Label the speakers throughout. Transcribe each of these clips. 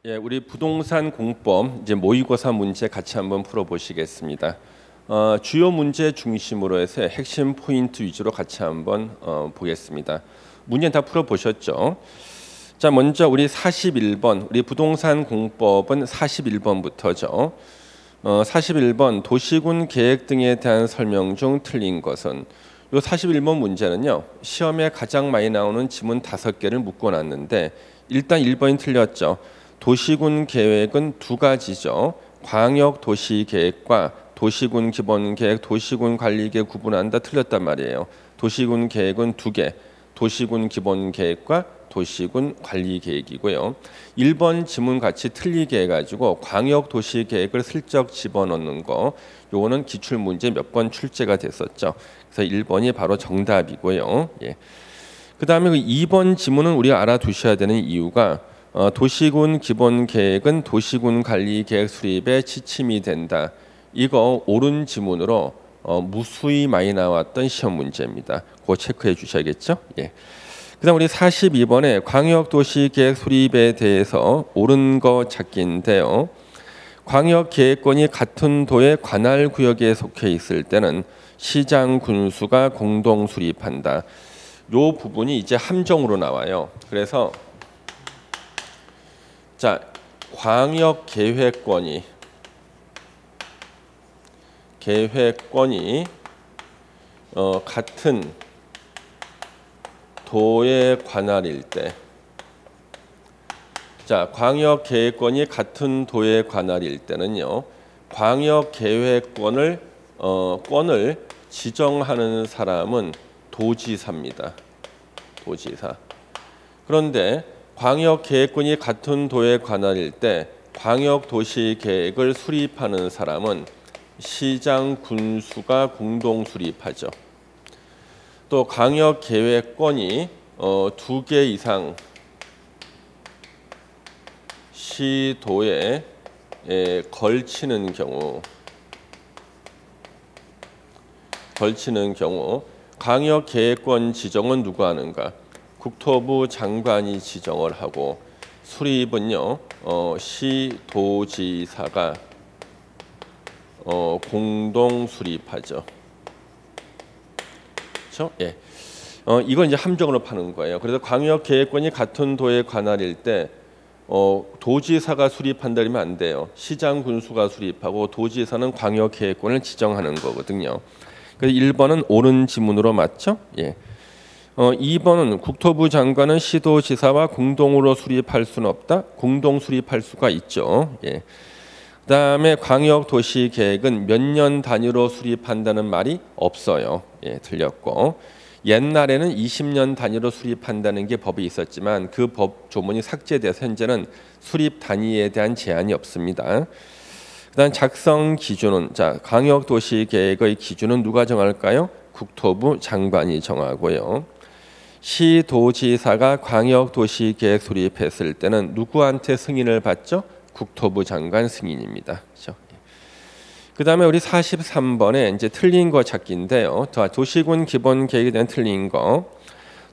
Speaker 1: 예, 우리 부동산 공법 이제 모의고사 문제 같이 한번 풀어보시겠습니다. 주요 문제 중심으로 해서 핵심 포인트 위주로 같이 한번 보겠습니다. 문제 다 풀어보셨죠? 자, 먼저 우리 41번 우리 부동산 공법은 41번부터죠. 41번 도시군 계획 등에 대한 설명 중 틀린 것은 요 41번 문제는요. 시험에 가장 많이 나오는 지문 5개를 묶어놨는데 일단 1번이 틀렸죠. 도시군 계획은 두 가지죠. 광역 도시 계획과 도시군 기본 계획, 도시군 관리 계획 구분한다 틀렸단 말이에요. 도시군 계획은 두 개, 도시군 기본 계획과 도시군 관리 계획이고요. 1번 지문 같이 틀리게 해가지고 광역 도시 계획을 슬쩍 집어넣는 거, 요거는 기출 문제 몇 번 출제가 됐었죠. 그래서 1번이 바로 정답이고요. 예. 그 다음에 그 2번 지문은 우리가 알아두셔야 되는 이유가 도시군 기본 계획은 도시군 관리 계획 수립에 지침이 된다. 이거 옳은 지문으로 무수히 많이 나왔던 시험 문제입니다. 그거 체크해 주셔야겠죠? 예. 그다음 우리 42번에 광역 도시 계획 수립에 대해서 옳은 거 찾기인데요. 광역 계획권이 같은 도의 관할 구역에 속해 있을 때는 시장 군수가 공동 수립한다. 요 부분이 이제 함정으로 나와요. 그래서 자, 광역 계획권이 같은 도의 관할일 때, 자, 광역 계획권이 같은 도의 관할일 때는요, 광역 계획권을 권을 지정하는 사람은 도지사입니다. 도지사. 그런데 광역 계획권이 같은 도의 관할일 때 광역 도시 계획을 수립하는 사람은 시장 군수가 공동 수립하죠. 또 광역 계획권이 두 개 이상 시도에 걸치는 경우 광역 계획권 지정은 누가 하는가? 국토부 장관이 지정을 하고 수립은요 시도지사가 공동 수립하죠. 그렇죠? 예. 이건 이제 함정으로 파는 거예요. 그래서 광역 계획권이 같은 도의 관할일 때 도지사가 수립한다 그러면 안 돼요. 시장 군수가 수립하고 도지사는 광역 계획권을 지정하는 거거든요. 그래서 1번은 옳은 지문으로 맞죠? 예. 2번은 국토부 장관은 시도지사와 공동으로 수립할 수는 없다. 공동 수립할 수가 있죠. 예. 그다음에 광역도시계획은 몇 년 단위로 수립한다는 말이 없어요. 예, 틀렸고 옛날에는 20년 단위로 수립한다는 게 법이 있었지만 그 법 조문이 삭제돼서 현재는 수립 단위에 대한 제한이 없습니다. 그다음 작성 기준은 자 광역도시계획의 기준은 누가 정할까요? 국토부 장관이 정하고요. 시도지사가 광역도시계획 수립했을 때는 누구한테 승인을 받죠? 국토부 장관 승인입니다. 그렇죠? 그다음에 우리 43번에 이제 틀린 거 찾기인데요. 도시군 기본 계획에 대한 틀린 거.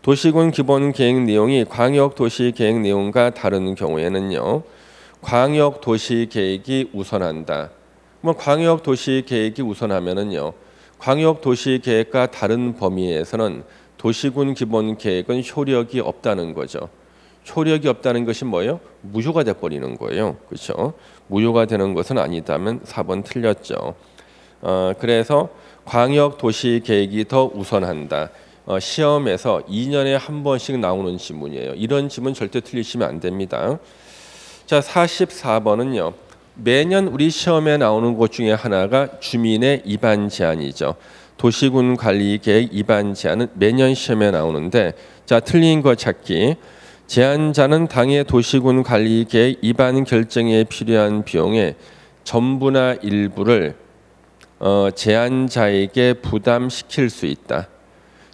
Speaker 1: 도시군 기본 계획 내용이 광역 도시 계획 내용과 다른 경우에는요. 광역 도시 계획이 우선한다. 뭐 광역 도시 계획이 우선하면은요. 광역 도시 계획과 다른 범위에서는 도시군 기본 계획은 효력이 없다는 거죠. 효력이 없다는 것이 뭐예요? 무효가 돼 버리는 거예요. 그렇죠? 무효가 되는 것은 아니다면 4번 틀렸죠. 그래서 광역 도시 계획이 더 우선한다. 시험에서 2년에 한 번씩 나오는 지문이에요. 이런 지문 절대 틀리시면 안 됩니다. 자, 44번은요. 매년 우리 시험에 나오는 것 중에 하나가 주민의 입안 제한이죠. 도시군 관리 계획 입안 제한은 매년 시험에 나오는데 자, 틀린 거 찾기. 제안자는 당의 도시군 관리 계획 입안 결정에 필요한 비용의 전부나 일부를 제안자에게 부담시킬 수 있다.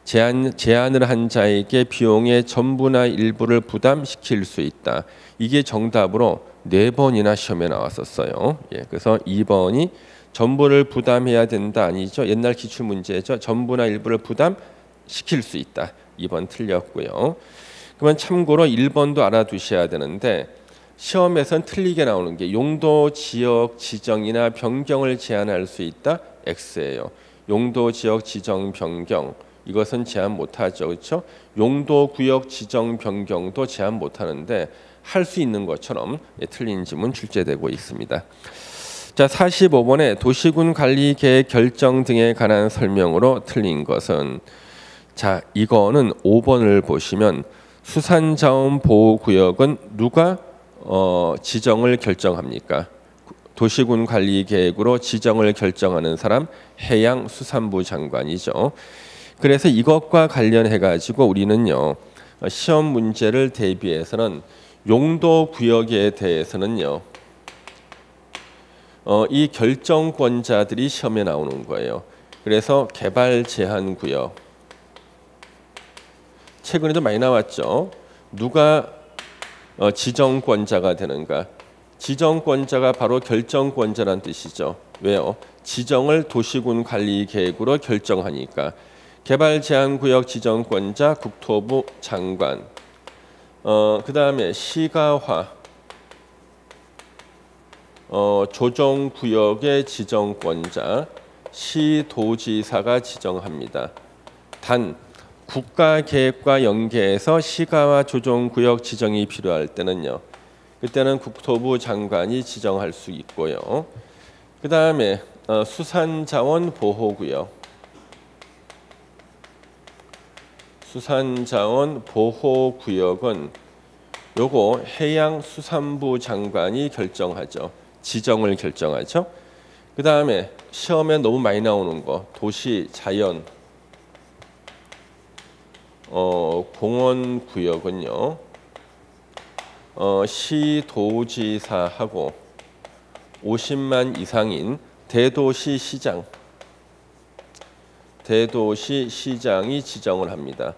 Speaker 1: 제안을 한 자에게 비용의 전부나 일부를 부담시킬 수 있다. 이게 정답으로 4번이나 시험에 나왔었어요. 예, 그래서 2번이 전부를 부담해야 된다 아니죠. 옛날 기출 문제죠. 전부나 일부를 부담시킬 수 있다. 2번 틀렸고요. 그러면 참고로 1번도 알아두셔야 되는데 시험에선 틀리게 나오는 게 용도 지역 지정이나 변경을 제한할 수 있다 X예요. 용도 지역 지정 변경 이것은 제한 못하죠, 그렇죠? 용도 구역 지정 변경도 제한 못하는데 할 수 있는 것처럼 틀린 지문 출제되고 있습니다. 자, 45번에 도시군 관리 계획 결정 등에 관한 설명으로 틀린 것은 자, 이거는 5번을 보시면 수산자원 보호구역은 누가 지정을 결정합니까? 도시군 관리 계획으로 지정을 결정하는 사람 해양수산부 장관이죠. 그래서 이것과 관련해 가지고 우리는요 시험 문제를 대비해서는 용도 구역에 대해서는요 이 결정권자들이 시험에 나오는 거예요. 그래서 개발 제한 구역 최근에도 많이 나왔죠. 누가 지정권자가 되는가? 지정권자가 바로 결정권자란 뜻이죠. 왜요? 지정을 도시군 관리 계획으로 결정하니까. 개발 제한 구역 지정권자 국토부 장관. 그다음에 시가화 조정 구역의 지정권자 시도지사가 지정합니다. 단 국가계획과 연계해서 시가와 조정구역 지정이 필요할 때는요. 그때는 국토부 장관이 지정할 수 있고요. 그 다음에 수산자원 보호구역. 수산자원 보호구역은 요거 해양수산부 장관이 결정하죠. 지정을 결정하죠. 그 다음에 시험에 너무 많이 나오는 거 도시자연 공원구역은요 시도지사하고 50만 이상인 대도시시장 대도시시장이 지정을 합니다.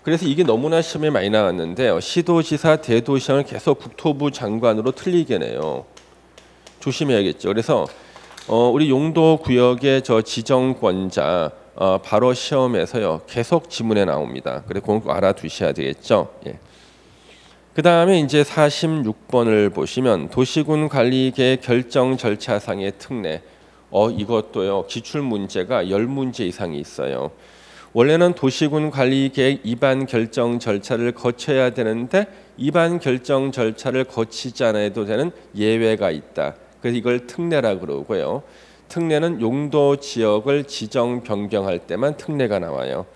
Speaker 1: 그래서 이게 너무나 시험에 많이 나왔는데요. 시도지사 대도시장을 계속 국토부 장관으로 틀리게 내요. 조심해야겠죠. 그래서 우리 용도구역의 저 지정권자 바로 시험에서요 계속 지문에 나옵니다. 그래서 꼭 알아두셔야 되겠죠. 예. 그 다음에 이제 46번을 보시면 도시군 관리계획 결정 절차상의 특례. 이것도요 기출 문제가 10문제 이상이 있어요. 원래는 도시군 관리계획 입안 결정 절차를 거쳐야 되는데 입안 결정 절차를 거치지 않아도 되는 예외가 있다. 그래서 이걸 특례라 그러고요. 특례는 용도 지역을 지정 변경할 때만 특례가 나와요.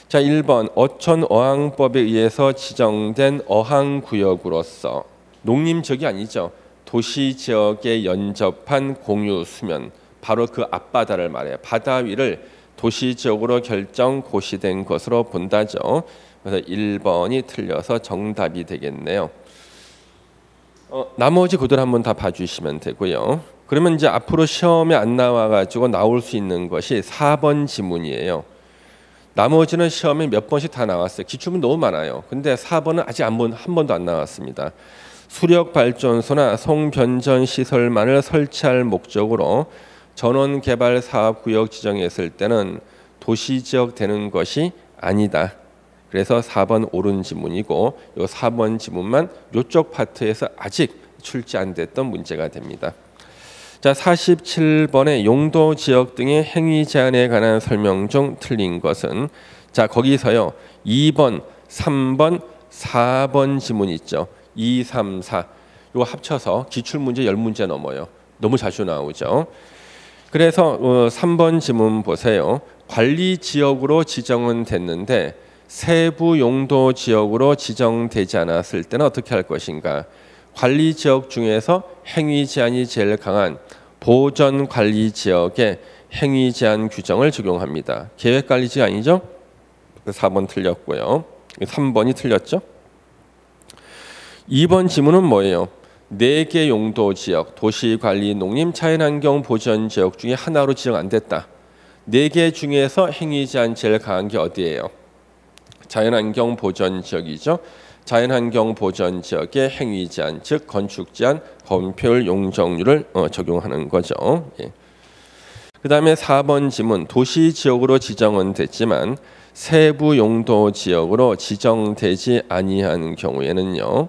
Speaker 1: 자, 1번 어촌어항법에 의해서 지정된 어항구역으로서 농림지역이 아니죠. 도시지역에 연접한 공유 수면 바로 그 앞바다를 말해요. 바다 위를 도시지역으로 결정 고시된 것으로 본다죠. 그래서 1번이 틀려서 정답이 되겠네요. 나머지 구들 한번 다 봐주시면 되고요. 그러면 이제 앞으로 시험에 안 나와가지고 나올 수 있는 것이 4번 지문이에요. 나머지는 시험에 몇 번씩 다 나왔어요. 기출문 너무 많아요. 근데 4번은 아직 한 번도 안 나왔습니다. 수력발전소나 송변전 시설만을 설치할 목적으로 전원개발사업구역 지정했을 때는 도시지역 되는 것이 아니다. 그래서 4번 옳은 지문이고 이 4번 지문만 이쪽 파트에서 아직 출제 안 됐던 문제가 됩니다. 자, 47번의 용도 지역 등의 행위 제한에 관한 설명 중 틀린 것은 자, 거기서요. 2번, 3번, 4번 지문 있죠. 2, 3, 4. 이거 합쳐서 기출 문제 10문제 넘어요. 너무 자주 나오죠. 그래서 3번 지문 보세요. 관리 지역으로 지정은 됐는데 세부 용도 지역으로 지정되지 않았을 때는 어떻게 할 것인가? 관리 지역 중에서 행위 제한이 제일 강한 보전 관리 지역에 행위 제한 규정을 적용합니다. 계획 관리 지역 아니죠? 4번 틀렸고요. 3번이 틀렸죠? 2번 지문은 뭐예요? 4개 용도 지역, 도시관리, 농림, 자연환경 보전 지역 중에 하나로 지정 안 됐다. 4개 중에서 행위 제한 제일 강한 게 어디예요? 자연환경 보전 지역이죠. 자연환경 보전 지역의 행위 제한, 즉 건축 제한, 건폐율, 용적률을 적용하는 거죠. 예. 그다음에 4번 지문, 도시 지역으로 지정은 됐지만 세부 용도 지역으로 지정되지 아니한 경우에는요.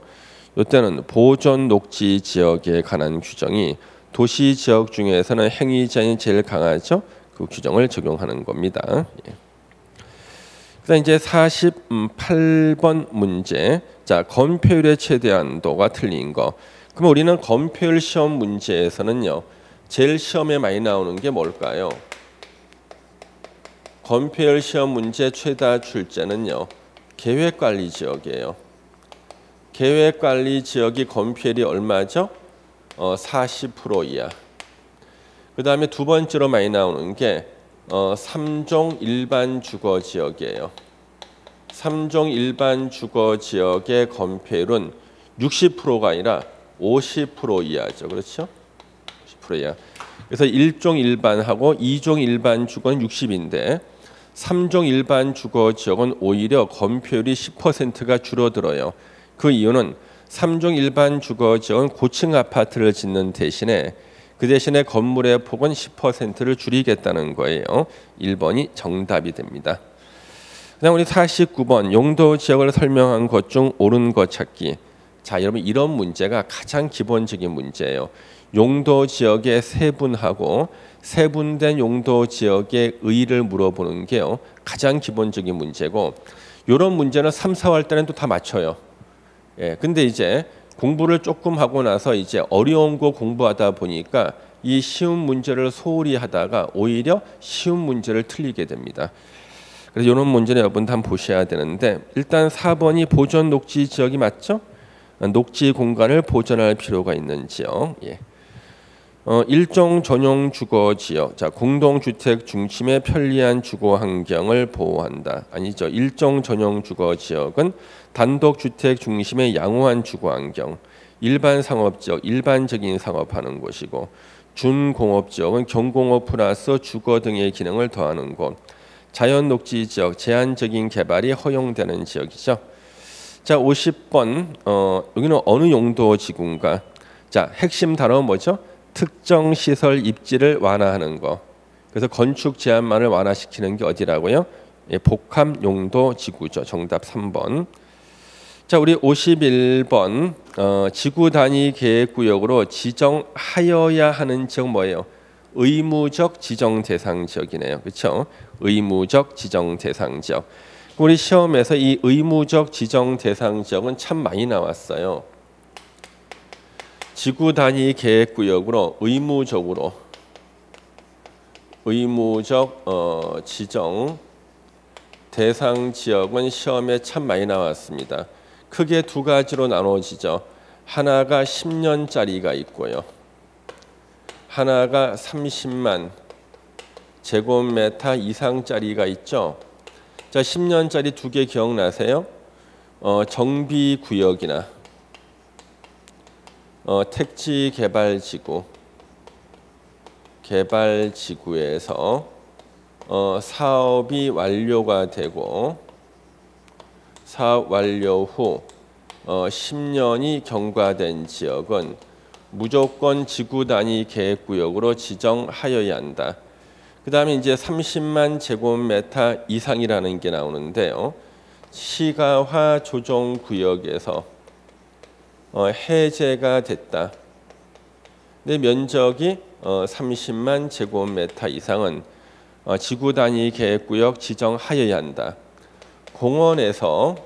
Speaker 1: 이때는 보존 녹지 지역에 관한 규정이 도시 지역 중에서는 행위 제한이 제일 강하죠. 그 규정을 적용하는 겁니다. 예. 그다음 이제 48번 문제. 자, 건폐율의 최대 한도가 틀린 거. 그럼 우리는 건폐율 시험 문제에서는요. 제일 시험에 많이 나오는 게 뭘까요? 건폐율 시험 문제 최다 출제는요. 계획관리 지역이에요. 계획관리 지역이 건폐율이 얼마죠? 40% 이하. 그 다음에 두 번째로 많이 나오는 게 3종 일반 주거 지역이에요. 3종 일반 주거 지역의 건폐율은 60%가 아니라 50% 이하죠. 그렇죠? 50% 이하. 그래서 1종 일반하고 2종 일반 주거는 60인데 3종 일반 주거 지역은 오히려 건폐율이 10%가 줄어들어요. 그 이유는 3종 일반 주거 지역은 고층 아파트를 짓는 대신에 그 대신에 건물의 폭은 10%를 줄이겠다는 거예요. 1번이 정답이 됩니다. 그다음 우리 49번 용도 지역을 설명한 것 중 옳은 것 찾기. 자, 여러분 이런 문제가 가장 기본적인 문제예요. 용도 지역에 세분하고 세분된 용도 지역의 의의를 물어보는 게요. 가장 기본적인 문제고 이런 문제는 3, 4월 때는 또 다 맞춰요. 예, 근데 이제 공부를 조금 하고 나서 이제 어려운 거 공부하다 보니까 이 쉬운 문제를 소홀히 하다가 오히려 쉬운 문제를 틀리게 됩니다. 그래서 이런 문제는 여러분도 한번 보셔야 되는데 일단 4번이 보존 녹지 지역이 맞죠? 녹지 공간을 보존할 필요가 있는 지역. 예. 일종 전용 주거 지역. 자, 공동주택 중심의 편리한 주거 환경을 보호한다. 아니죠. 일종 전용 주거 지역은 단독 주택 중심의 양호한 주거 환경. 일반 상업 지역, 일반적인 상업하는 곳이고 준공업 지역은 경공업 플러스 주거 등의 기능을 더하는 곳. 자연 녹지 지역, 제한적인 개발이 허용되는 지역이죠. 자, 50번 여기는 어느 용도 지구인가? 자, 핵심 단어 뭐죠? 특정 시설 입지를 완화하는 거. 그래서 건축 제한만을 완화시키는 게 어디라고요? 예, 복합 용도 지구죠. 정답 3번. 자, 우리 51번 지구 단위 계획 구역으로 지정하여야 하는 지역 뭐예요? 의무적 지정 대상 지역이네요. 그렇죠? 의무적 지정 대상 지역. 우리 시험에서 이 의무적 지정 대상 지역은 참 많이 나왔어요. 지구 단위 계획 구역으로 의무적 지정 대상 지역은 시험에 참 많이 나왔습니다. 크게 두 가지로 나눠지죠. 하나가 10년짜리가 있고요. 하나가 30만 제곱미터 이상짜리가 있죠. 자, 10년짜리 두 개 기억나세요? 정비구역이나 택지 개발지구에서 사업이 완료가 되고 사업 완료 후 10년이 경과된 지역은 무조건 지구 단위 계획구역으로 지정하여야 한다. 그 다음에 이제 30만 제곱미터 이상이라는 게 나오는데요. 시가화 조정구역에서 해제가 됐다. 근데 면적이 30만 제곱미터 이상은 지구 단위 계획구역 지정하여야 한다. 공원에서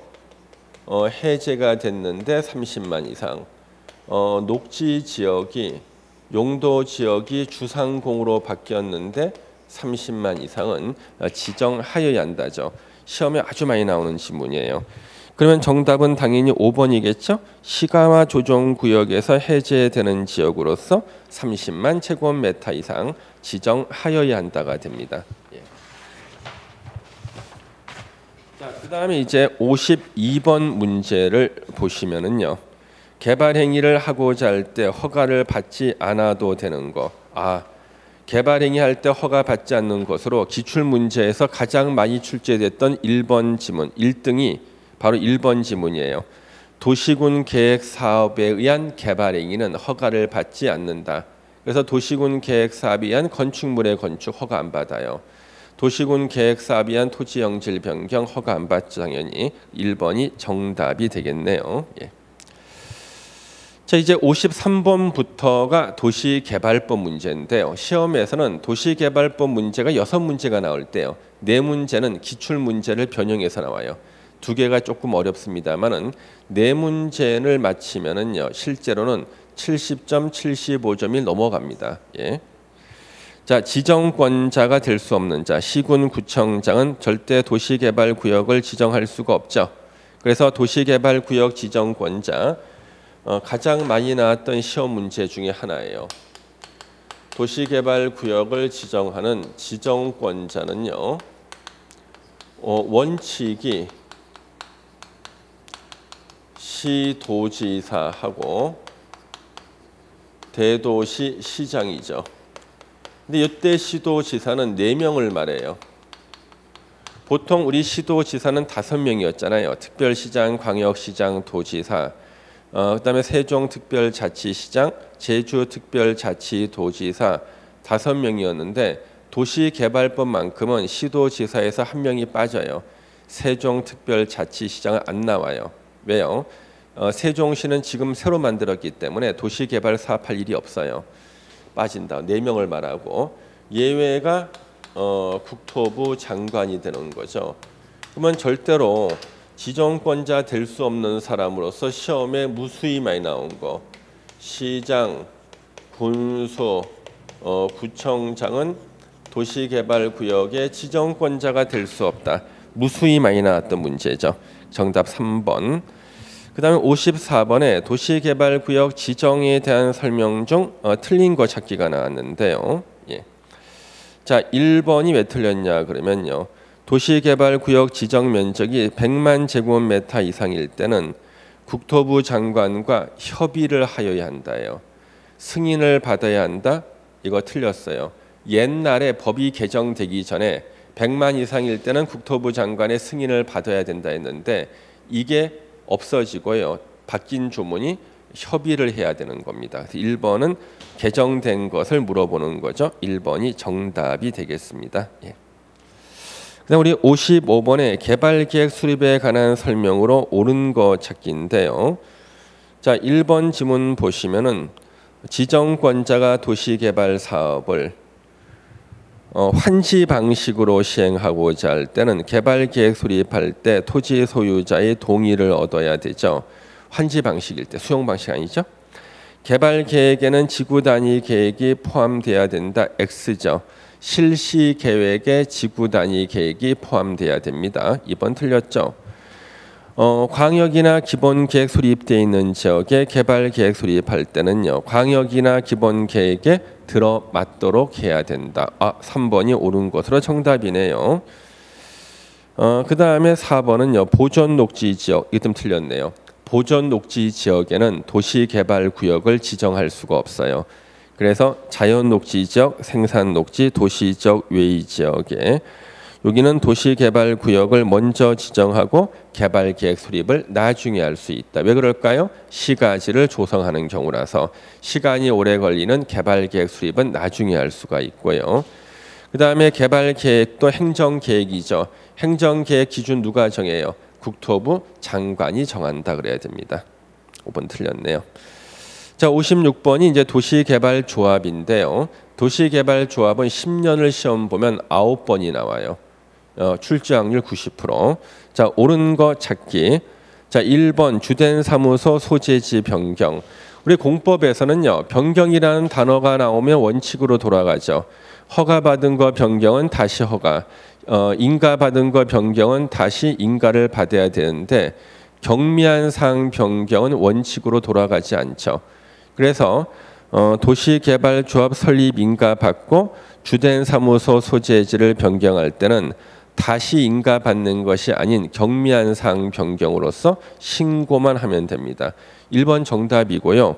Speaker 1: 해제가 됐는데 30만 이상. 녹지 지역이 용도 지역이 주상공으로 바뀌었는데 30만 이상은 지정하여야 한다죠. 시험에 아주 많이 나오는 지문이에요. 그러면 정답은 당연히 5번이겠죠. 시가화 조정구역에서 해제되는 지역으로서 30만 제곱미터 이상 지정하여야 한다가 됩니다. 예. 자, 그다음에 이제 52번 문제를 보시면은요. 개발 행위를 하고자 할 때 허가를 받지 않아도 되는 거. 개발 행위 할 때 허가 받지 않는 것으로 기출 문제에서 가장 많이 출제됐던 1번 지문 1등이 바로 1번 지문이에요. 도시군 계획 사업에 의한 개발 행위는 허가를 받지 않는다. 그래서 도시군 계획 사업에 의한 건축물의 건축 허가 안 받아요. 도시군 계획 사업에 의한 토지 영질 변경 허가 안 받죠. 당연히 1번이 정답이 되겠네요. 예. 자, 이제 53번부터가 도시개발법 문제인데요. 시험에서는 도시개발법 문제가 6문제가 나올 때요. 4문제는 기출문제를 변형해서 나와요. 2개가 조금 어렵습니다만은 4문제를 맞히면은요. 실제로는 70점, 75점이 넘어갑니다. 예. 자, 지정권자가 될 수 없는 자, 시군 구청장은 절대 도시개발구역을 지정할 수가 없죠. 그래서 도시개발구역 지정권자 가장 많이 나왔던 시험 문제 중에 하나예요. 도시개발구역을 지정하는 지정권자는요. 원칙이 시도지사하고 대도시 시장이죠. 근데 이때 시도지사는 4명을 말해요. 보통 우리 시도지사는 5명이었잖아요. 특별시장, 광역시장, 도지사. 그다음에 세종특별자치시장, 제주특별자치도지사 5명이었는데 도시개발법만큼은 시도지사에서 1명이 빠져요. 세종특별자치시장은 안 나와요. 왜요? 세종시는 지금 새로 만들었기 때문에 도시개발 사업할 일이 없어요. 빠진다. 4명을 말하고 예외가 국토부 장관이 되는 거죠. 그러면 절대로 지정권자 될 수 없는 사람으로서 시험에 무수히 많이 나온 거 시장, 군수, 구청장은 도시개발구역의 지정권자가 될 수 없다. 무수히 많이 나왔던 문제죠. 정답 3번. 그 다음에 54번에 도시개발구역 지정에 대한 설명 중 틀린 거 찾기가 나왔는데요. 예. 자, 1번이 왜 틀렸냐 그러면요. 도시개발구역 지정 면적이 100만 제곱미터 이상일 때는 국토부 장관과 협의를 하여야 한다요. 승인을 받아야 한다? 이거 틀렸어요. 옛날에 법이 개정되기 전에 100만 이상일 때는 국토부 장관의 승인을 받아야 된다 했는데 이게 없어지고요. 바뀐 조문이 협의를 해야 되는 겁니다. 그래서 1번은 개정된 것을 물어보는 거죠. 1번이 정답이 되겠습니다. 예. 그다음 우리 55번에 개발계획 수립에 관한 설명으로 옳은 거 찾기인데요. 자, 1번 지문 보시면은 지정권자가 도시개발 사업을 환지 방식으로 시행하고자 할 때는 개발계획 수립할 때 토지 소유자의 동의를 얻어야 되죠. 환지 방식일 때, 수용 방식 아니죠. 개발계획에는 지구 단위 계획이 포함돼야 된다. X죠. 실시 계획에 지구 단위 계획이 포함돼야 됩니다. 2번 틀렸죠. 광역이나 기본계획 수립되어 있는 지역에 개발계획 수립할 때는요. 광역이나 기본계획에 들어맞도록 해야 된다. 3번이 옳은 것으로 정답이네요. 그 다음에 4번은요. 보존녹지지역. 이거 좀 틀렸네요. 보존녹지지역에는 도시개발구역을 지정할 수가 없어요. 그래서 자연녹지지역, 생산녹지, 도시적 외의지역에 여기는 도시개발구역을 먼저 지정하고 개발계획 수립을 나중에 할 수 있다. 왜 그럴까요? 시가지를 조성하는 경우라서 시간이 오래 걸리는 개발계획 수립은 나중에 할 수가 있고요. 그 다음에 개발계획도 행정계획이죠. 행정계획 기준 누가 정해요? 국토부 장관이 정한다 그래야 됩니다. 5번 틀렸네요. 자, 56번이 이제 도시개발조합인데요. 도시개발조합은 10년을 시험 보면 9번이 나와요. 출제확률 90%. 자, 옳은 거 찾기. 자, 1번 주된 사무소 소재지 변경. 우리 공법에서는요. 변경이라는 단어가 나오면 원칙으로 돌아가죠. 허가받은 거 변경은 다시 허가. 인가받은 거 변경은 다시 인가를 받아야 되는데 경미한 사항 변경은 원칙으로 돌아가지 않죠. 그래서 도시개발조합 설립 인가 받고 주된 사무소 소재지를 변경할 때는 다시 인가 받는 것이 아닌 경미한 사항 변경으로서 신고만 하면 됩니다. 1번 정답이고요.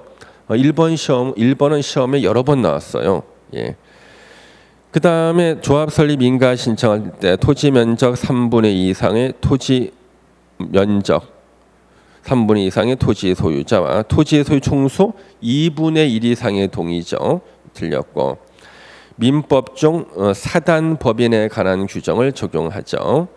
Speaker 1: 1번은 시험에 여러 번 나왔어요. 예. 그 다음에 조합 설립 인가 신청할 때 토지 면적 3분의 2 이상의 토지 면적 3분의 2 이상의 토지 소유자와 토지 소유 총수 2분의 1 이상의 동의죠. 틀렸고 민법 중 사단 법인에 관한 규정을 적용하죠.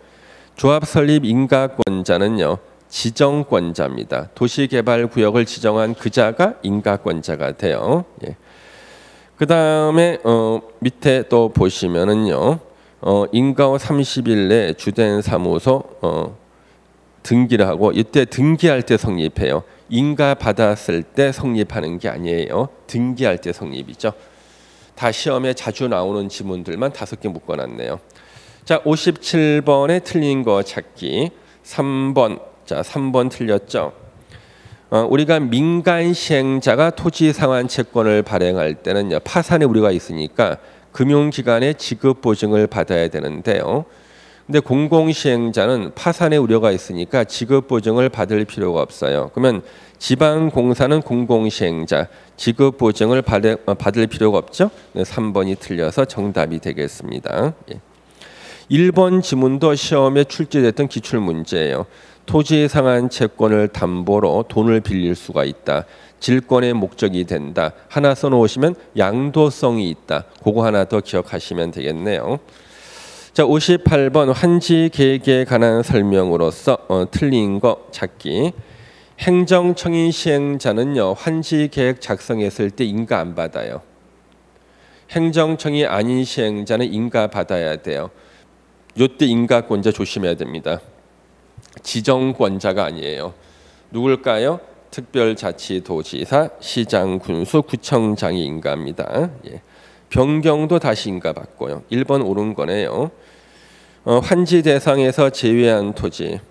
Speaker 1: 조합 설립 인가권자는요. 지정권자입니다. 도시개발구역을 지정한 그자가 인가권자가 돼요. 예. 그 다음에 밑에 또 보시면은요, 인가 후 30일 내에 주된 사무소 등기를 하고, 이때 등기할 때 성립해요. 인가 받았을 때 성립하는 게 아니에요. 등기할 때 성립이죠. 다 시험에 자주 나오는 지문들만 5개 묶어놨네요. 자, 57번에 틀린 거 찾기. 3번. 자, 3번 틀렸죠. 우리가 민간 시행자가 토지 상환 채권을 발행할 때는요, 파산의 우려가 있으니까 금융기관의 지급 보증을 받아야 되는데요. 근데 공공시행자는 파산의 우려가 있으니까 지급 보증을 받을 필요가 없어요. 그러면 지방공사는 공공시행자, 지급 보증을 받을 필요가 없죠. 3번이 틀려서 정답이 되겠습니다. 1번 지문도 시험에 출제됐던 기출문제예요. 토지 상환 채권을 담보로 돈을 빌릴 수가 있다. 질권의 목적이 된다. 하나 써놓으시면 양도성이 있다. 그거 하나 더 기억하시면 되겠네요. 자, 58번 환지 계획에 관한 설명으로서 틀린 거 찾기. 행정청인 시행자는요, 환지 계획 작성했을 때 인가 안 받아요. 행정청이 아닌 시행자는 인가 받아야 돼요. 요때 인가권자 조심해야 됩니다. 지정권자가 아니에요. 누굴까요? 특별자치도지사, 시장, 군수, 구청장이 인가입니다. 예. 변경도 다시 인가받고요. 1번 옳은 거네요. 환지 대상에서 제외한 토지,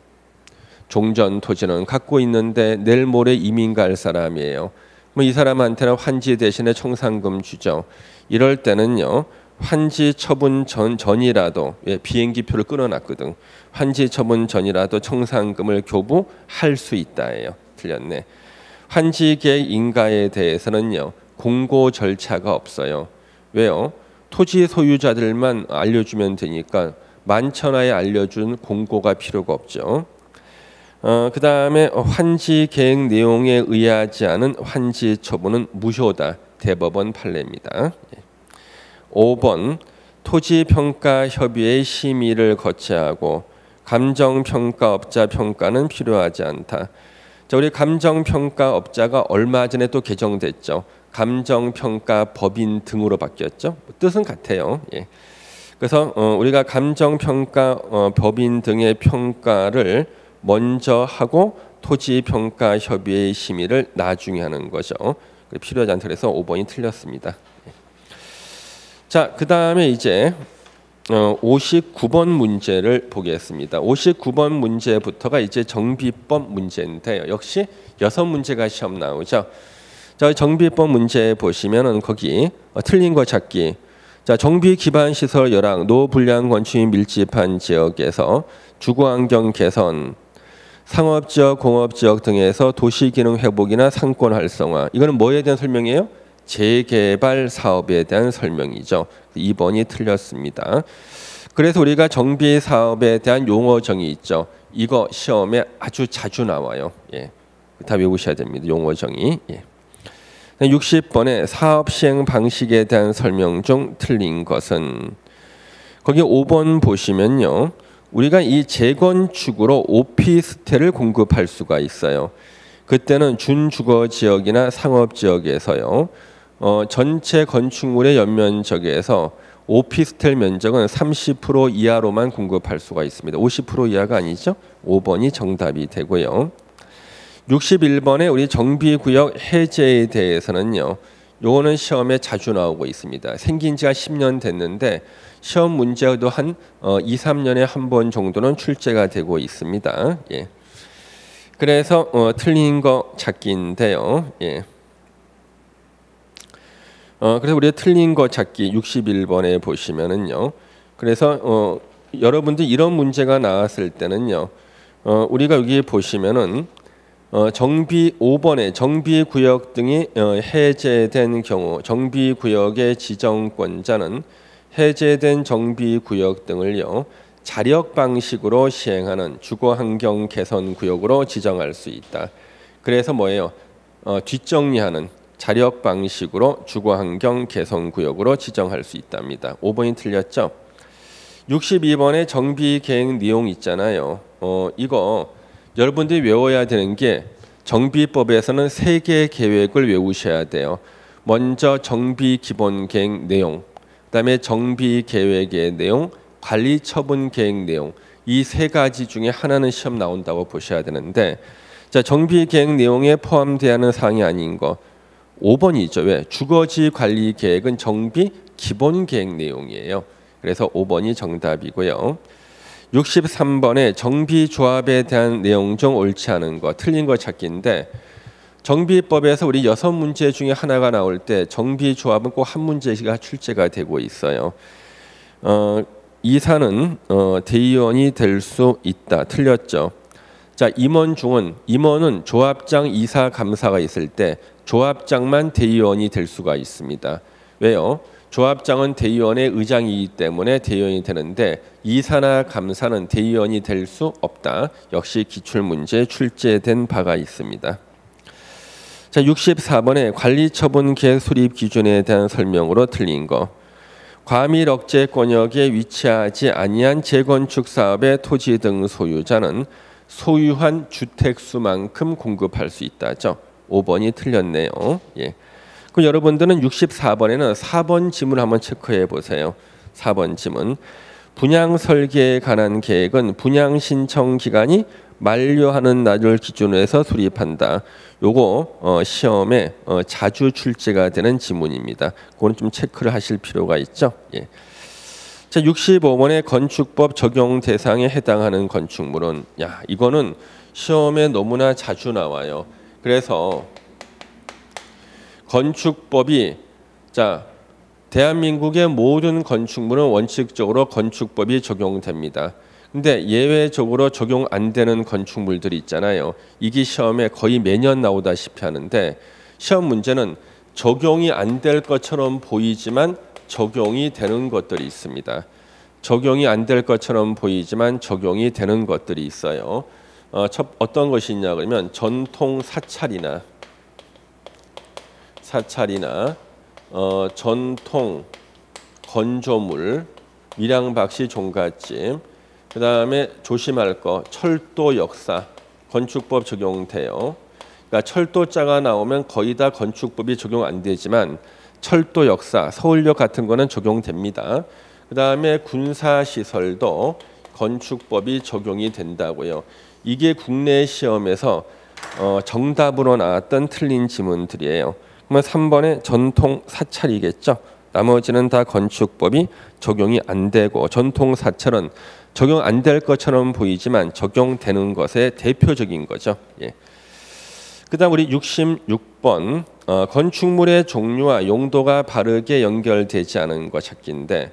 Speaker 1: 종전 토지는 갖고 있는데 내일 모레 이민 갈 사람이에요. 뭐 이 사람한테는 환지 대신에 청산금 주죠. 이럴 때는요, 환지 처분 전이라도, 비행기표를 끊어놨거든. 환지 처분 전이라도 청산금을 교부할 수 있다예요. 틀렸네. 환지 계획 인가에 대해서는요, 공고 절차가 없어요. 왜요? 토지 소유자들만 알려주면 되니까 만천하에 알려준 공고가 필요가 없죠. 그 다음에 환지 계획 내용에 의하지 않은 환지 처분은 무효다. 대법원 판례입니다. 5번 토지평가협의회 심의를 거쳐야 하고 감정평가업자 평가는 필요하지 않다. 자, 우리 감정평가업자가 얼마 전에 또 개정됐죠. 감정평가법인 등으로 바뀌었죠. 뜻은 같아요. 예. 그래서 우리가 감정평가법인 등의 평가를 먼저 하고 토지평가협의회 심의를 나중에 하는 거죠. 필요하지 않다 그래서 5번이 틀렸습니다. 자, 그 다음에 이제 59번 문제를 보겠습니다. 59번 문제부터가 이제 정비법 문제인데요. 역시 6문제가 시험 나오죠. 자, 정비법 문제 보시면은 거기 틀린 거 찾기. 자, 정비 기반 시설 열악, 노불량 건축이 밀집한 지역에서 주거환경 개선, 상업지역, 공업지역 등에서 도시기능 회복이나 상권 활성화. 이거는 뭐에 대한 설명이에요? 재개발 사업에 대한 설명이죠. 2번이 틀렸습니다. 그래서 우리가 정비 사업에 대한 용어 정의 있죠. 이거 시험에 아주 자주 나와요. 예. 다 외우셔야 됩니다. 용어 정의. 예. 60번에 사업 시행 방식에 대한 설명 중 틀린 것은, 거기 5번 보시면요, 우리가 이 재건축으로 오피스텔을 공급할 수가 있어요. 그때는 준주거 지역이나 상업 지역에서요, 전체 건축물의 연면적에서 오피스텔 면적은 30% 이하로만 공급할 수가 있습니다. 50% 이하가 아니죠. 5번이 정답이 되고요. 61번에 우리 정비구역 해제에 대해서는요, 요거는 시험에 자주 나오고 있습니다. 생긴 지가 10년 됐는데 시험 문제도 한 2, 3년에 한 번 정도는 출제가 되고 있습니다. 예. 그래서 틀린 거 찾기인데요. 예. 그래서 우리가 틀린 거 찾기 61번에 보시면은요. 그래서 여러분들 이런 문제가 나왔을 때는요, 우리가 여기 보시면은 정비 5번에 정비구역 등이 해제된 경우 정비구역의 지정권자는 해제된 정비구역 등을요, 자력 방식으로 시행하는 주거환경 개선 구역으로 지정할 수 있다. 그래서 뭐예요? 뒷정리하는 자력 방식으로 주거환경 개선 구역으로 지정할 수 있답니다. 5번이 틀렸죠? 62번에 정비 계획 내용 있잖아요. 이거 여러분들이 외워야 되는 게 정비법에서는 3개의 계획을 외우셔야 돼요. 먼저 정비 기본 계획 내용, 그다음에 정비 계획의 내용, 관리 처분 계획 내용, 이 3가지 중에 하나는 시험 나온다고 보셔야 되는데, 자, 정비 계획 내용에 포함되어 하는 사항이 아닌 거 5번이죠. 왜? 주거지 관리 계획은 정비 기본 계획 내용이에요. 그래서 5번이 정답이고요. 63번에 정비 조합에 대한 내용 중 옳지 않은 거, 틀린 거 찾기인데, 정비법에서 우리 6문제 중에 하나가 나올 때 정비 조합은 꼭 한 문제가 출제가 되고 있어요. 이사는 대의원이 될 수 있다. 틀렸죠. 자, 임원은 조합장, 이사, 감사가 있을 때 조합장만 대의원이 될 수가 있습니다. 왜요? 조합장은 대의원의 의장이기 때문에 대의원이 되는데 이사나 감사는 대의원이 될 수 없다. 역시 기출문제에 출제된 바가 있습니다. 자, 64번에 관리처분 계획 수립 기준에 대한 설명으로 틀린 거. 과밀 억제 권역에 위치하지 아니한 재건축 사업의 토지 등 소유자는 소유한 주택수만큼 공급할 수 있다죠. 5번이 틀렸네요. 예. 그럼 여러분들은 64번에는 4번 지문을 한번 체크해 보세요. 4번 지문. 분양 설계에 관한 계획은 분양 신청 기간이 만료하는 날을 기준으로 해서 수립한다. 요거 시험에 자주 출제가 되는 지문입니다. 그건 좀 체크를 하실 필요가 있죠. 예. 자, 65번의 건축법 적용 대상에 해당하는 건축물은, 야, 이거는 시험에 너무나 자주 나와요. 그래서 건축법이, 자, 대한민국의 모든 건축물은 원칙적으로 건축법이 적용됩니다. 근데 예외적으로 적용 안 되는 건축물들이 있잖아요. 이게 시험에 거의 매년 나오다시피 하는데, 시험 문제는 적용이 안 될 것처럼 보이지만 적용이 되는 것들이 있습니다. 적용이 안 될 것처럼 보이지만 적용이 되는 것들이 있어요. 어떤 것이 있냐 그러면 전통 사찰이나 전통 건조물, 밀양박씨 종갓집, 그 다음에 조심할 거 철도 역사, 건축법 적용돼요. 그러니까 철도자가 나오면 거의 다 건축법이 적용 안 되지만 철도 역사, 서울역 같은 거는 적용됩니다. 그 다음에 군사시설도 건축법이 적용이 된다고요. 이게 국내 시험에서 정답으로 나왔던 틀린 지문들이에요. 그러면 3번에 전통 사찰이겠죠. 나머지는 다 건축법이 적용이 안 되고, 전통 사찰은 적용 안 될 것처럼 보이지만 적용되는 것의 대표적인 거죠. 예. 그다음 우리 66번 건축물의 종류와 용도가 바르게 연결되지 않은 것 찾기인데,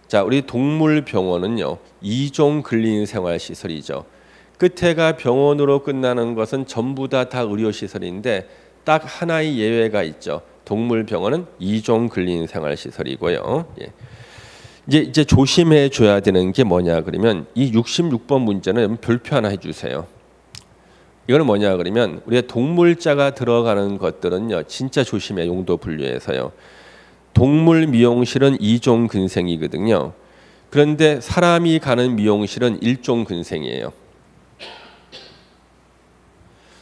Speaker 1: 자, 우리 동물병원은요 2종 근린생활시설이죠. 끝에가 병원으로 끝나는 것은 전부 다 의료시설인데 딱 하나의 예외가 있죠. 동물병원은 2종 근린생활시설이고요. 예. 이제 조심해 줘야 되는 게 뭐냐 그러면 이 66번 문제는 별표 하나 해주세요. 이거는 뭐냐 그러면 우리가 동물자가 들어가는 것들은요 진짜 조심해. 용도 분류에서요. 동물 미용실은 2종 근생이거든요. 그런데 사람이 가는 미용실은 1종 근생이에요.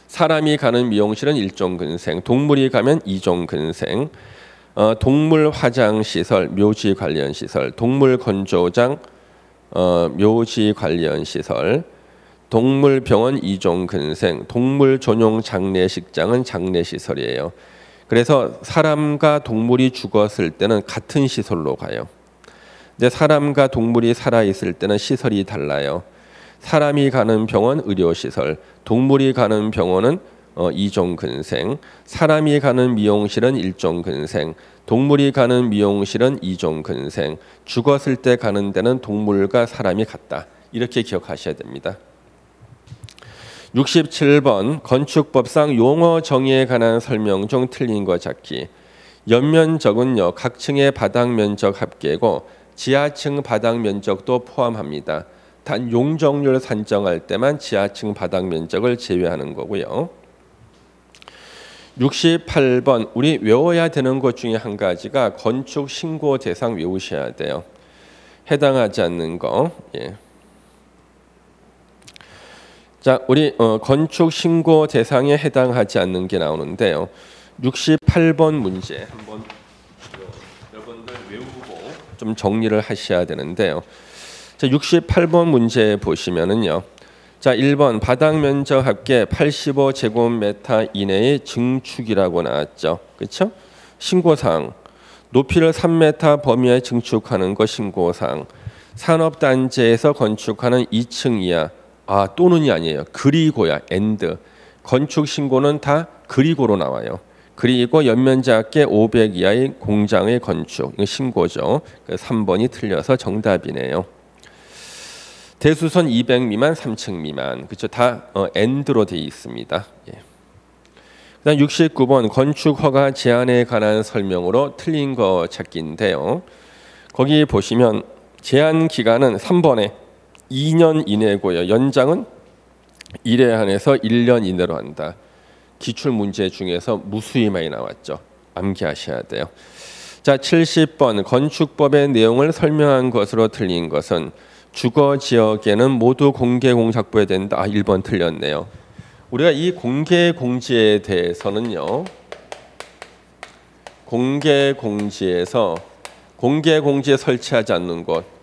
Speaker 1: 사람이 가는 미용실은 1종 근생, 동물이 가면 2종 근생. 동물 화장 시설, 묘지 관련 시설, 동물 건조장, 묘지 관련 시설, 동물 병원 2종 근생, 동물 전용 장례식장은 장례 시설이에요. 그래서 사람과 동물이 죽었을 때는 같은 시설로 가요. 근데 사람과 동물이 살아 있을 때는 시설이 달라요. 사람이 가는 병원 의료시설, 동물이 가는 병원은 2종 근생, 사람이 가는 미용실은 1종 근생, 동물이 가는 미용실은 2종 근생, 죽었을 때 가는 데는 동물과 사람이 같다. 이렇게 기억하셔야 됩니다. 67번 건축법상 용어 정의에 관한 설명 중 틀린 거 찾기. 연면적은요 각 층의 바닥 면적 합계고 지하층 바닥 면적도 포함합니다. 단 용적률 산정할 때만 지하층 바닥 면적을 제외하는 거고요. 68번 우리 외워야 되는 것 중에 한 가지가 건축 신고 대상 외우셔야 돼요. 해당하지 않는 거. 예. 자, 우리 건축 신고 대상에 해당하지 않는 게 나오는데요. 68번 문제 한번 여러분들 외우고 좀 정리를 하셔야 되는데요. 자, 68번 문제 보시면은요. 자, 1번 바닥 면적 합계 85제곱미터 이내의 증축이라고 나왔죠. 그렇죠? 신고사항. 높이를 3m 범위에 증축하는 것 신고사항. 산업단지에서 건축하는 2층 이하. 또는이 아니에요. 그리고야 and. 건축 신고는 다 그리고로 나와요. 그리고 연면적 합계 500 이하의 공장의 건축. 이거 신고죠. 3번이 틀려서 정답이네요. 대수선 200 미만, 3층 미만. 그렇죠? 다 and로 되어 있습니다. 예. 그다음 69번 건축 허가 제한에 관한 설명으로 틀린 거 찾기인데요. 거기 보시면 제한 기간은 3번에 2년 이내고요. 연장은 1에 한해서 1년 이내로 한다. 기출 문제 중에서 무수히 많이 나왔죠. 암기하셔야 돼요. 자, 70번 건축법의 내용을 설명한 것으로 틀린 것은 주거 지역에는 모두 공개 공작부에 된다. 1번 틀렸네요. 우리가 이 공개 공지에 대해서는요. 공개 공지에서 공개 공지에 설치하지 않는 곳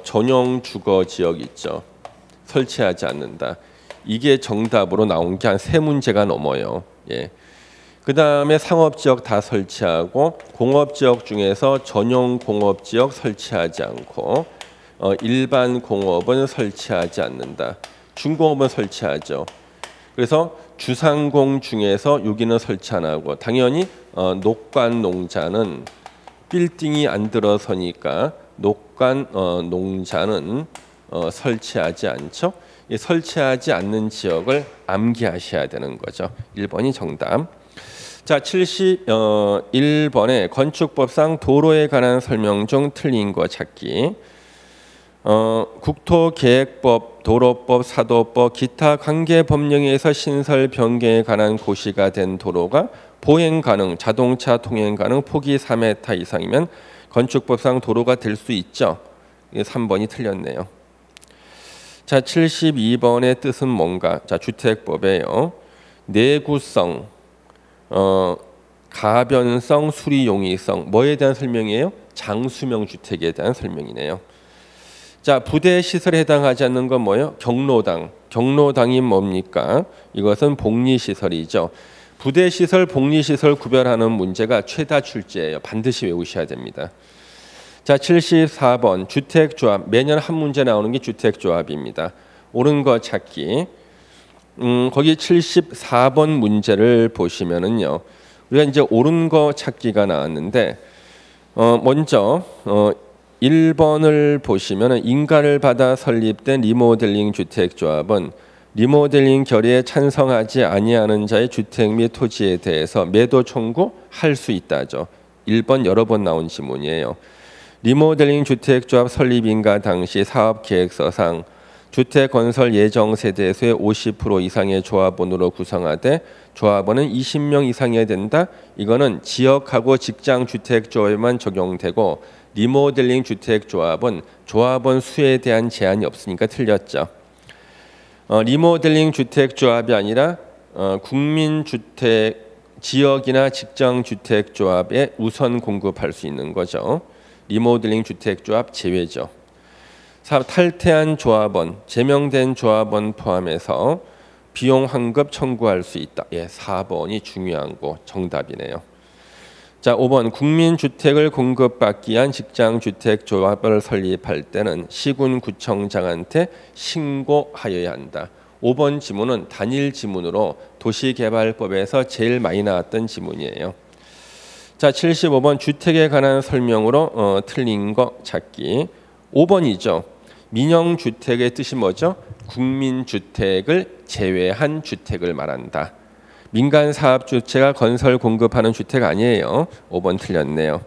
Speaker 1: 전용 주거 지역 있죠. 설치하지 않는다. 이게 정답으로 나온 게 한 3문제가 넘어요. 예. 그 다음에 상업지역 다 설치하고 공업지역 중에서 전용 공업지역 설치하지 않고 일반 공업은 설치하지 않는다. 중공업은 설치하죠. 그래서 주상공 중에서 여기는 설치 안 하고 당연히 녹관 농자는 빌딩이 안 들어서니까 녹관 농자는 설치하지 않죠. 설치하지 않는 지역을 암기하셔야 되는 거죠. 1번이 정답. 자, 71번에 건축법상 도로에 관한 설명 중 틀린 거 찾기. 국토계획법, 도로법, 사도법, 기타 관계 법령에 의해서 신설 변경에 관한 고시가 된 도로가 보행 가능, 자동차 통행 가능, 폭이 4m 이상이면 건축법상 도로가 될 수 있죠. 3번이 틀렸네요. 자, 72번의 뜻은 뭔가? 자, 주택법에요. 내구성, 가변성, 수리용이성, 뭐에 대한 설명이에요? 장수명 주택에 대한 설명이네요. 자, 부대 시설에 해당하지 않는 건 뭐예요? 경로당. 경로당이 뭡니까? 이것은 복리시설이죠. 부대 시설, 복리시설 구별하는 문제가 최다 출제예요. 반드시 외우셔야 됩니다. 자, 74번 주택조합. 매년 한 문제 나오는 게 주택조합입니다. 옳은 거 찾기. 거기 74번 문제를 보시면은요. 우리가 이제 옳은 거 찾기가 나왔는데 먼저 1번을 보시면은 인가를 받아 설립된 리모델링 주택조합은 리모델링 결의에 찬성하지 아니하는 자의 주택 및 토지에 대해서 매도 청구할 수 있다죠. 1번 여러 번 나온 지문이에요. 리모델링 주택조합 설립 인가 당시 사업계획서상 주택 건설 예정 세대수의 50% 이상의 조합원으로 구성하되 조합원은 20명 이상이어야 된다. 이거는 지역하고 직장 주택조합에만 적용되고 리모델링 주택조합은 조합원 수에 대한 제한이 없으니까 틀렸죠. 리모델링 주택조합이 아니라 국민주택 지역이나 직장주택조합에 우선 공급할 수 있는 거죠. 리모델링 주택조합 제외죠. 탈퇴한 조합원, 제명된 조합원 포함해서 비용 환급 청구할 수 있다. 예, 4번이 중요한 거 정답이네요. 자, 5번 국민주택을 공급받기 위한 직장주택조합을 설립할 때는 시군구청장한테 신고하여야 한다. 5번 지문은 단일 지문으로 도시개발법에서 제일 많이 나왔던 지문이에요. 자, 75번 주택에 관한 설명으로 틀린 거 찾기. 5번이죠. 민영주택의 뜻이 뭐죠? 국민주택을 제외한 주택을 말한다. 민간사업주체가 건설 공급하는 주택 아니에요. 5번 틀렸네요.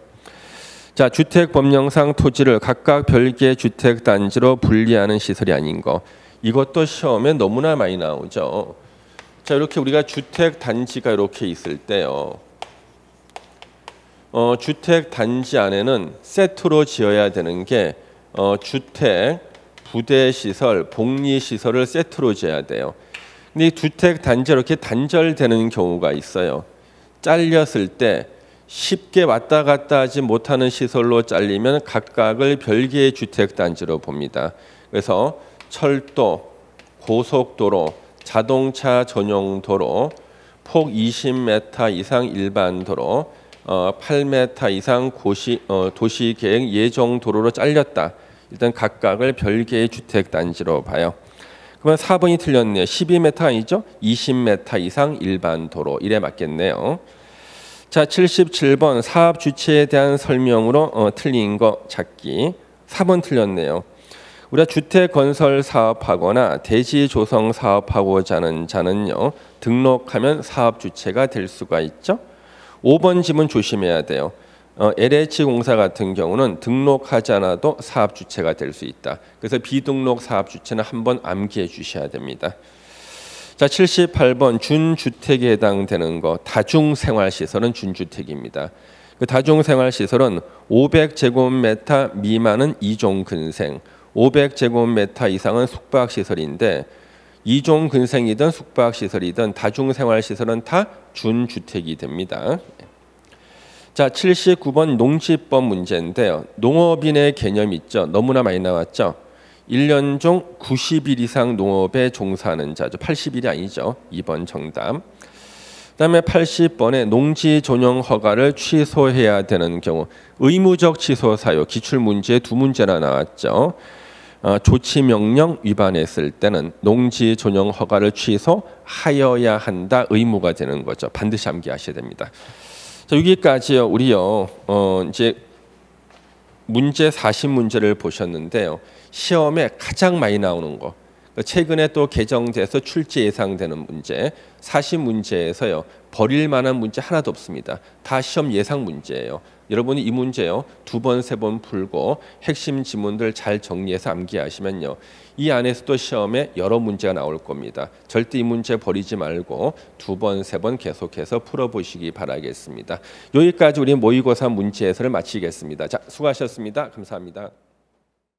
Speaker 1: 자, 주택법령상 토지를 각각 별개의 주택단지로 분리하는 시설이 아닌 거. 이것도 시험에 너무나 많이 나오죠. 자, 이렇게 우리가 주택단지가 이렇게 있을 때요. 주택단지 안에는 세트로 지어야 되는 게 주택, 부대 시설, 복리 시설을 세트로 줘야 돼요. 근데 이 주택 단지 이렇게 단절되는 경우가 있어요. 잘렸을 때 쉽게 왔다 갔다 하지 못하는 시설로 잘리면 각각을 별개의 주택 단지로 봅니다. 그래서 철도, 고속도로, 자동차 전용 도로, 폭 20m 이상 일반 도로, 8m 이상 도시계획 예정 도로로 잘렸다. 일단 각각을 별개의 주택 단지로 봐요. 그러면 4번이 틀렸네요. 12m 아니죠? 20m 이상 일반 도로. 이래 맞겠네요. 자, 77번 사업 주체에 대한 설명으로 틀린 거 찾기. 4번 틀렸네요. 우리가 주택 건설 사업하거나 대지 조성 사업하고자 하는 자는요, 등록하면 사업 주체가 될 수가 있죠. 5번 지문 조심해야 돼요. LH 공사 같은 경우는 등록하지 않아도 사업 주체가 될 수 있다. 그래서 비등록 사업 주체는 한번 암기해 주셔야 됩니다. 자, 78번 준주택에 해당되는 거 다중생활시설은 준주택입니다. 그 다중생활시설은 500제곱미터 미만은 이종 근생, 500제곱미터 이상은 숙박시설인데 이종 근생이든 숙박시설이든 다중생활시설은 다 준주택이 됩니다. 자, 79번 농지법 문제인데요. 농업인의 개념 있죠. 너무나 많이 나왔죠. 1년 중 90일 이상 농업에 종사하는 자죠. 80일이 아니죠. 2번 정답. 그다음에 80번에 농지 전용 허가를 취소해야 되는 경우 의무적 취소 사유 기출 문제에 두 문제나 나왔죠. 조치 명령 위반했을 때는 농지 전용 허가를 취소하여야 한다. 의무가 되는 거죠. 반드시 암기하셔야 됩니다. 자, 여기까지요. 우리요. 이제 문제 40문제를 보셨는데요. 시험에 가장 많이 나오는 거. 최근에 또 개정돼서 출제 예상되는 문제 40문제에서요. 버릴 만한 문제 하나도 없습니다. 다 시험 예상 문제예요. 여러분이 이 문제요. 2번, 3번 풀고 핵심 지문들 잘 정리해서 암기하시면요. 이 안에서도 시험에 여러 문제가 나올 겁니다. 절대 이 문제 버리지 말고 2번, 3번 계속해서 풀어보시기 바라겠습니다. 여기까지 우리 모의고사 문제 해설을 마치겠습니다. 자, 수고하셨습니다. 감사합니다.